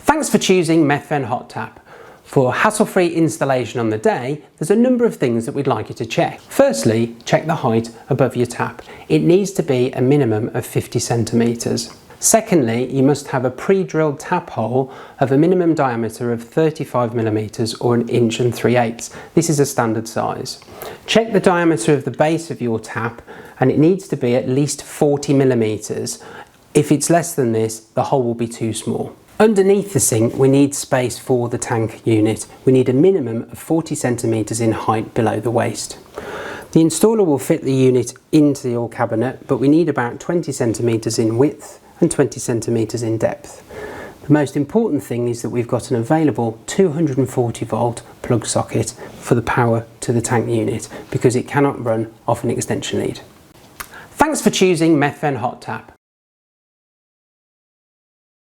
Thanks for choosing Methven Hot Tap. For hassle-free installation on the day, there's a number of things that we'd like you to check. Firstly, check the height above your tap. It needs to be a minimum of 50 centimetres. Secondly, you must have a pre-drilled tap hole of a minimum diameter of 35 millimetres or 1 3/8. This is a standard size. Check the diameter of the base of your tap and it needs to be at least 40 millimetres. If it's less than this, the hole will be too small. Underneath the sink, we need space for the tank unit. We need a minimum of 40 centimetres in height below the waist. The installer will fit the unit into your cabinet, but we need about 20 centimetres in width and 20 centimetres in depth. The most important thing is that we've got an available 240 volt plug socket for the power to the tank unit because it cannot run off an extension lead. Thanks for choosing Methven Hot Tap.